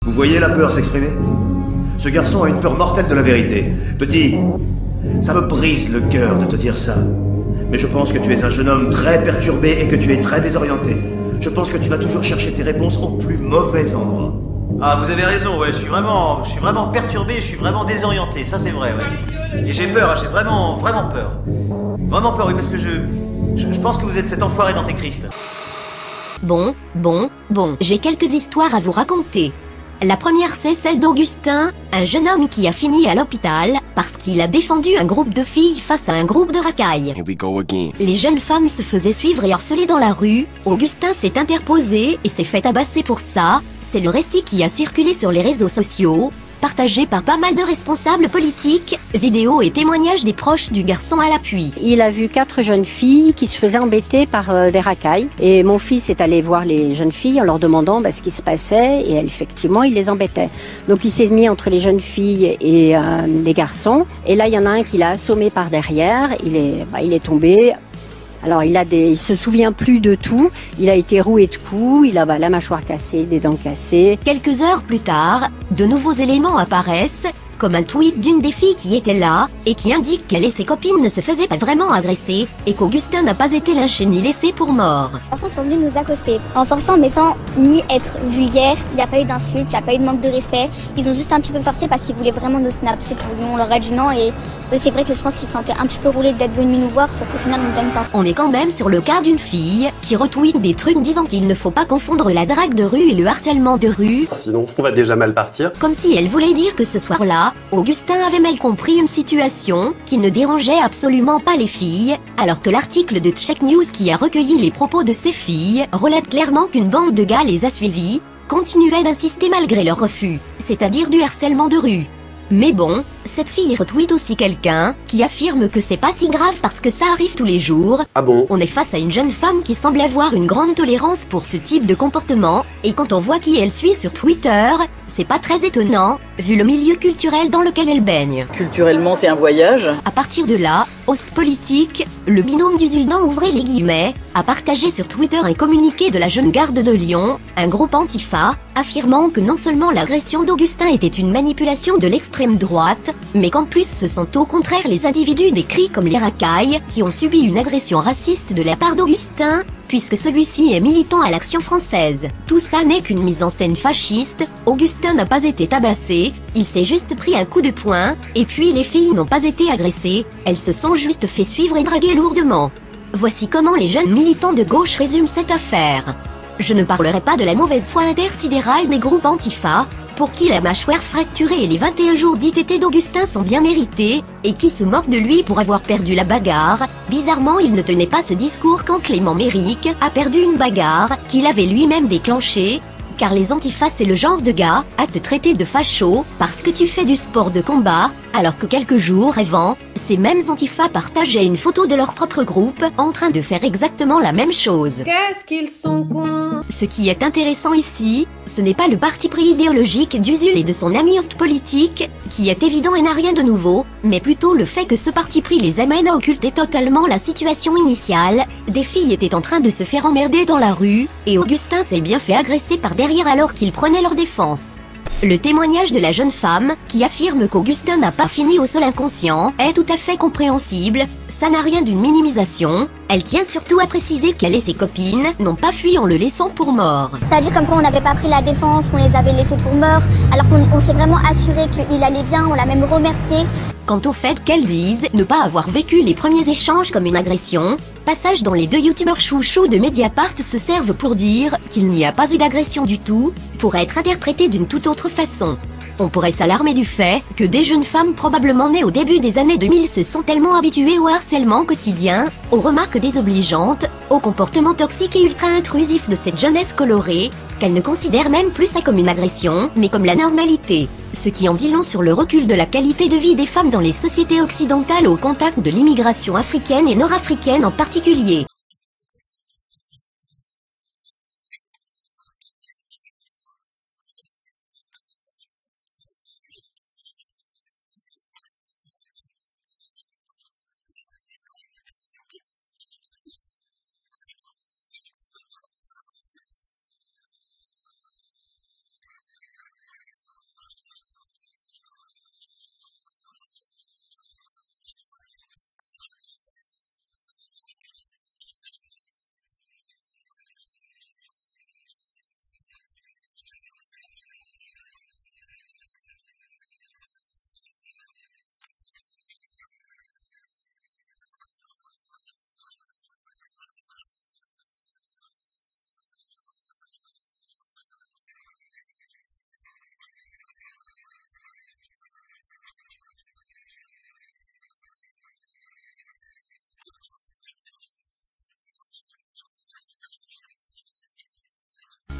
Vous voyez la peur s'exprimer? Ce garçon a une peur mortelle de la vérité. Petit, ça me brise le cœur de te dire ça. Mais je pense que tu es un jeune homme très perturbé et que tu es très désorienté. Je pense que tu vas toujours chercher tes réponses au plus mauvais endroit. Ah, vous avez raison, ouais, je suis vraiment perturbé, je suis vraiment désorienté, ça c'est vrai, ouais. Et j'ai peur, hein, j'ai vraiment peur. Vraiment peur, oui, parce que je pense que vous êtes cet enfoiré d'Antéchrist. Bon, j'ai quelques histoires à vous raconter. La première, c'est celle d'Augustin, un jeune homme qui a fini à l'hôpital parce qu'il a défendu un groupe de filles face à un groupe de racailles. Here we go again. Les jeunes femmes se faisaient suivre et harceler dans la rue. Augustin s'est interposé et s'est fait tabasser pour ça. C'est le récit qui a circulé sur les réseaux sociaux, partagé par pas mal de responsables politiques, vidéos et témoignages des proches du garçon à l'appui. Il a vu 4 jeunes filles qui se faisaient embêter par des racailles. Et mon fils est allé voir les jeunes filles en leur demandant ce qui se passait. Et effectivement, il les embêtait. Donc il s'est mis entre les jeunes filles et les garçons. Et là, il y en a un qui l'a assommé par derrière. Il est tombé. Alors il se souvient plus de tout, il a été roué de coups, il a la mâchoire cassée, des dents cassées. Quelques heures plus tard, de nouveaux éléments apparaissent, comme un tweet d'une des filles qui était là, et qui indique qu'elle et ses copines ne se faisaient pas vraiment agresser, et qu'Augustin n'a pas été lynché ni laissé pour mort. Les garçons sont venus nous accoster, en forçant mais sans ni être vulgaires, il n'y a pas eu d'insultes, il n'y a pas eu de manque de respect, ils ont juste un petit peu forcé parce qu'ils voulaient vraiment nos snaps, c'est tout. Nous on leur a dit non et c'est vrai que je pense qu'ils se sentaient un petit peu roulés d'être venus nous voir pour qu'au final on ne donne pas. On est quand même sur le cas d'une fille qui retweet des trucs disant qu'il ne faut pas confondre la drague de rue et le harcèlement de rue. Sinon on va déjà mal partir. Comme si elle voulait dire que ce soir-là, Augustin avait mal compris une situation qui ne dérangeait absolument pas les filles, alors que l'article de Check News qui a recueilli les propos de ces filles relate clairement qu'une bande de gars les a suivies, continuait d'insister malgré leur refus, c'est-à-dire du harcèlement de rue. Mais bon, cette fille retweet aussi quelqu'un qui affirme que c'est pas si grave parce que ça arrive tous les jours. Ah bon? On est face à une jeune femme qui semble avoir une grande tolérance pour ce type de comportement, et quand on voit qui elle suit sur Twitter, c'est pas très étonnant, vu le milieu culturel dans lequel elle baigne. Culturellement, c'est un voyage. À partir de là, Ostpolitique, le binôme du Zuldan ouvrez les guillemets, a partagé sur Twitter un communiqué de la Jeune Garde de Lyon, un groupe antifa, affirmant que non seulement l'agression d'Augustin était une manipulation de l'extrême droite, mais qu'en plus ce sont au contraire les individus décrits comme les racailles qui ont subi une agression raciste de la part d'Augustin, puisque celui-ci est militant à l'Action française. Tout ça n'est qu'une mise en scène fasciste, Augustin n'a pas été tabassé, il s'est juste pris un coup de poing, et puis les filles n'ont pas été agressées, elles se sont juste fait suivre et draguer lourdement. Voici comment les jeunes militants de gauche résument cette affaire. Je ne parlerai pas de la mauvaise foi intersidérale des groupes antifa, pour qui la mâchoire fracturée et les 21 jours d'ITT d'Augustin sont bien mérités, et qui se moquent de lui pour avoir perdu la bagarre. Bizarrement, il ne tenait pas ce discours quand Clément Méric a perdu une bagarre qu'il avait lui-même déclenchée, car les antifas c'est le genre de gars à te traiter de facho parce que tu fais du sport de combat, alors que quelques jours avant, ces mêmes antifas partageaient une photo de leur propre groupe en train de faire exactement la même chose. Qu'est-ce qu'ils sont cons! Ce qui est intéressant ici, ce n'est pas le parti pris idéologique d'Usul et de son ami Ostpolitique, qui est évident et n'a rien de nouveau, mais plutôt le fait que ce parti pris les amène à occulter totalement la situation initiale. Des filles étaient en train de se faire emmerder dans la rue, et Augustin s'est bien fait agresser par derrière alors qu'il prenait leur défense. Le témoignage de la jeune femme, qui affirme qu'Augustin n'a pas fini au sol inconscient, est tout à fait compréhensible, ça n'a rien d'une minimisation, elle tient surtout à préciser qu'elle et ses copines n'ont pas fui en le laissant pour mort. Ça a dit comme quoi on n'avait pas pris la défense, qu'on les avait laissés pour morts, alors qu'on s'est vraiment assuré qu'il allait bien, on l'a même remercié. Quant au fait qu'elles disent ne pas avoir vécu les premiers échanges comme une agression, passage dont les deux youtubeurs chouchous de Mediapart se servent pour dire qu'il n'y a pas eu d'agression du tout, pourrait être interprété d'une toute autre façon. On pourrait s'alarmer du fait que des jeunes femmes probablement nées au début des années 2000 se sont tellement habituées au harcèlement quotidien, aux remarques désobligeantes, au comportement toxique et ultra intrusif de cette jeunesse colorée, qu'elles ne considèrent même plus ça comme une agression, mais comme la normalité. Ce qui en dit long sur le recul de la qualité de vie des femmes dans les sociétés occidentales au contact de l'immigration africaine et nord-africaine en particulier.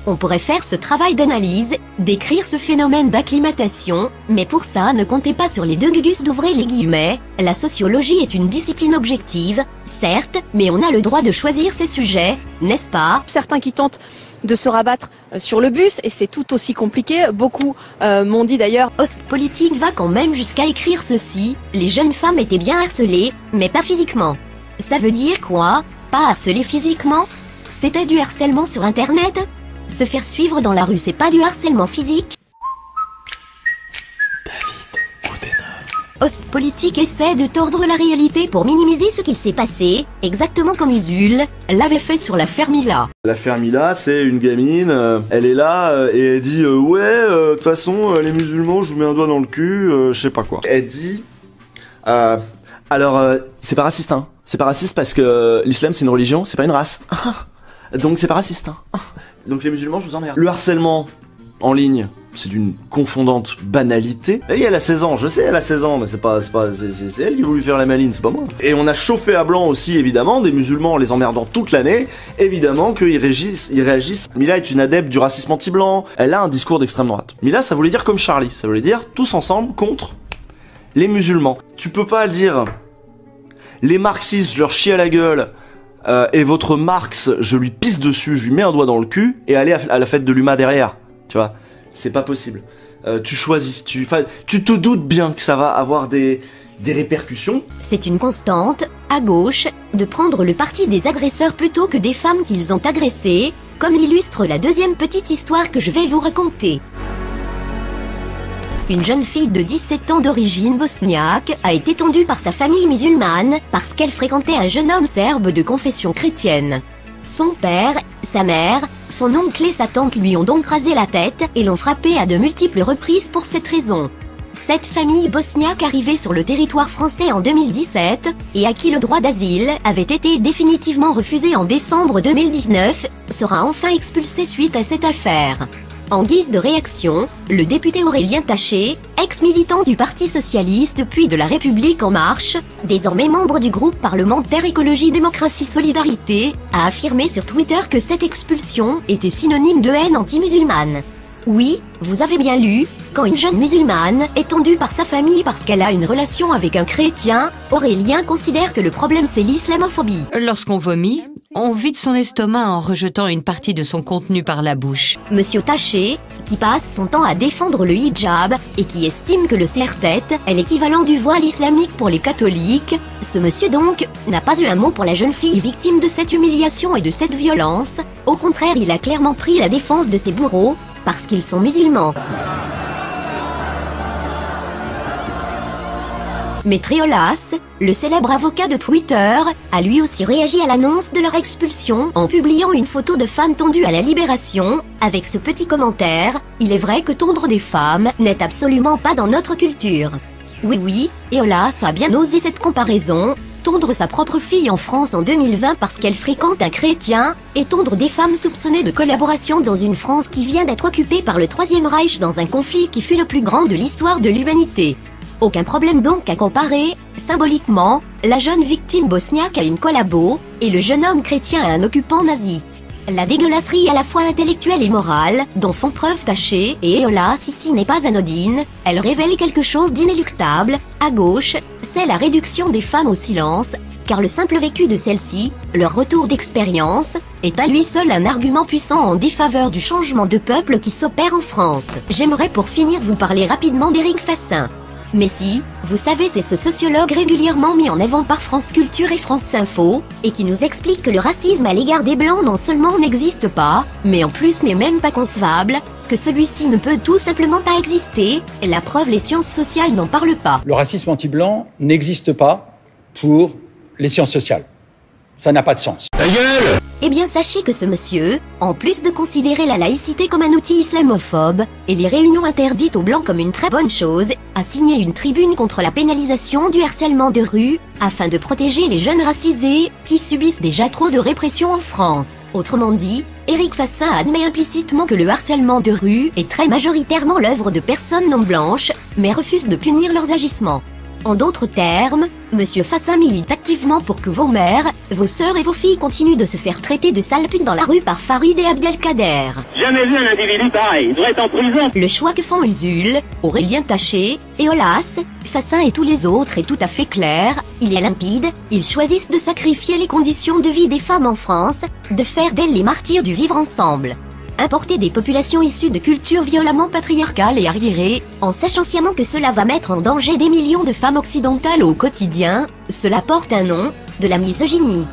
On pourrait faire ce travail d'analyse, décrire ce phénomène d'acclimatation, mais pour ça ne comptez pas sur les deux gugus d'ouvrir les guillemets. La sociologie est une discipline objective, certes, mais on a le droit de choisir ses sujets, n'est-ce pas? Certains qui tentent de se rabattre sur le bus, et c'est tout aussi compliqué. Beaucoup m'ont dit d'ailleurs. Ostpolitique va quand même jusqu'à écrire ceci: les jeunes femmes étaient bien harcelées, mais pas physiquement. Ça veut dire quoi? Pas harcelées physiquement? C'était du harcèlement sur Internet? Se faire suivre dans la rue, c'est pas du harcèlement physique? Ostpolitique essaie de tordre la réalité pour minimiser ce qu'il s'est passé, exactement comme Usul l'avait fait sur l'affaire Mila. L'affaire Mila, c'est une gamine, elle est là et elle dit ouais, de toute façon, les musulmans, je vous mets un doigt dans le cul, je sais pas quoi. Elle dit alors, c'est pas raciste, hein. C'est pas raciste parce que l'islam c'est une religion, c'est pas une race. Donc c'est pas raciste, hein. Donc les musulmans, je vous emmerde. Le harcèlement en ligne, c'est d'une confondante banalité. Et elle a 16 ans, je sais, elle a 16 ans, mais c'est elle qui a voulu faire la maline, c'est pas moi. Et on a chauffé à blanc aussi, évidemment, des musulmans en les emmerdant toute l'année, évidemment qu'ils réagissent. Mila est une adepte du racisme anti-blanc, elle a un discours d'extrême droite. Mila, ça voulait dire comme Charlie, ça voulait dire tous ensemble contre les musulmans. Tu peux pas dire les marxistes, je leur chie à la gueule, et votre Marx, je lui pisse dessus, je lui mets un doigt dans le cul, et aller à la fête de l'UMA derrière. Tu vois, c'est pas possible. Tu choisis, tu te doutes bien que ça va avoir des répercussions. C'est une constante, à gauche, de prendre le parti des agresseurs plutôt que des femmes qu'ils ont agressées, comme l'illustre la deuxième petite histoire que je vais vous raconter. Une jeune fille de 17 ans d'origine bosniaque a été tondue par sa famille musulmane parce qu'elle fréquentait un jeune homme serbe de confession chrétienne. Son père, sa mère, son oncle et sa tante lui ont donc rasé la tête et l'ont frappé à de multiples reprises pour cette raison. Cette famille bosniaque arrivée sur le territoire français en 2017, et à qui le droit d'asile avait été définitivement refusé en décembre 2019, sera enfin expulsée suite à cette affaire. En guise de réaction, le député Aurélien Taché, ex-militant du Parti Socialiste puis de la République En Marche, désormais membre du groupe parlementaire Écologie Démocratie Solidarité, a affirmé sur Twitter que cette expulsion était synonyme de haine anti-musulmane. Oui, vous avez bien lu, quand une jeune musulmane est tondue par sa famille parce qu'elle a une relation avec un chrétien, Aurélien considère que le problème c'est l'islamophobie. Lorsqu'on vomit, on vide son estomac en rejetant une partie de son contenu par la bouche. Monsieur Taché, qui passe son temps à défendre le hijab et qui estime que le serre-tête est l'équivalent du voile islamique pour les catholiques, ce monsieur donc n'a pas eu un mot pour la jeune fille victime de cette humiliation et de cette violence. Au contraire, il a clairement pris la défense de ses bourreaux parce qu'ils sont musulmans. Mais Triolas, le célèbre avocat de Twitter, a lui aussi réagi à l'annonce de leur expulsion en publiant une photo de femme tondue à la Libération, avec ce petit commentaire: « Il est vrai que tondre des femmes n'est absolument pas dans notre culture. » Oui, Triolas a bien osé cette comparaison. Tondre sa propre fille en France en 2020 parce qu'elle fréquente un chrétien, et tondre des femmes soupçonnées de collaboration dans une France qui vient d'être occupée par le Troisième Reich dans un conflit qui fut le plus grand de l'histoire de l'humanité. Aucun problème donc à comparer, symboliquement, la jeune victime bosniaque à une collabo, et le jeune homme chrétien à un occupant nazi. La dégueulasserie à la fois intellectuelle et morale, dont font preuve Taché et Eolas ici n'est pas anodine, elle révèle quelque chose d'inéluctable. À gauche, c'est la réduction des femmes au silence, car le simple vécu de celles-ci, leur retour d'expérience, est à lui seul un argument puissant en défaveur du changement de peuple qui s'opère en France. J'aimerais pour finir vous parler rapidement d'Éric Fassin. Mais si, vous savez, c'est ce sociologue régulièrement mis en avant par France Culture et France Info, et qui nous explique que le racisme à l'égard des Blancs non seulement n'existe pas, mais en plus n'est même pas concevable, que celui-ci ne peut tout simplement pas exister, la preuve les sciences sociales n'en parlent pas. Le racisme anti-blanc n'existe pas pour les sciences sociales. Ça n'a pas de sens. Ta gueule! Eh bien sachez que ce monsieur, en plus de considérer la laïcité comme un outil islamophobe, et les réunions interdites aux Blancs comme une très bonne chose, a signé une tribune contre la pénalisation du harcèlement de rue, afin de protéger les jeunes racisés, qui subissent déjà trop de répression en France. Autrement dit, Éric Fassin admet implicitement que le harcèlement de rue est très majoritairement l'œuvre de personnes non blanches, mais refuse de punir leurs agissements. En d'autres termes, Monsieur Fassin milite activement pour que vos mères, vos sœurs et vos filles continuent de se faire traiter de sales putes dans la rue par Farid et Abdelkader. Jamais vu un individu pareil, il devrait être en prison. Le choix que font Usul, Aurélien Taché, Eolas, Fassin et tous les autres est tout à fait clair, il est limpide, ils choisissent de sacrifier les conditions de vie des femmes en France, de faire d'elles les martyrs du vivre ensemble. Importer des populations issues de cultures violemment patriarcales et arriérées, en sachant sciemment que cela va mettre en danger des millions de femmes occidentales au quotidien, cela porte un nom, de la misogynie.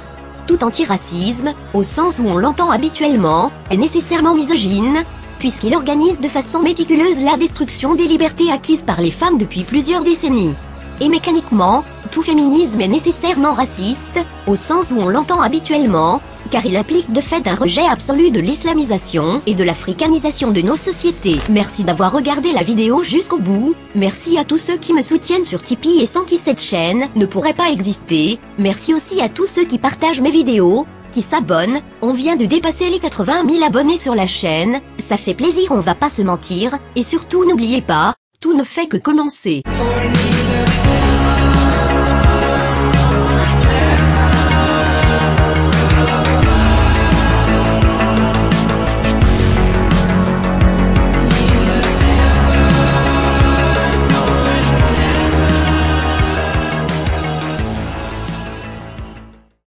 Tout antiracisme, au sens où on l'entend habituellement, est nécessairement misogyne, puisqu'il organise de façon méticuleuse la destruction des libertés acquises par les femmes depuis plusieurs décennies. Et mécaniquement, tout féminisme est nécessairement raciste, au sens où on l'entend habituellement, car il implique de fait un rejet absolu de l'islamisation et de l'africanisation de nos sociétés. Merci d'avoir regardé la vidéo jusqu'au bout, merci à tous ceux qui me soutiennent sur Tipeee et sans qui cette chaîne ne pourrait pas exister, merci aussi à tous ceux qui partagent mes vidéos, qui s'abonnent, on vient de dépasser les 80 000 abonnés sur la chaîne, ça fait plaisir, on va pas se mentir, et surtout n'oubliez pas, tout ne fait que commencer.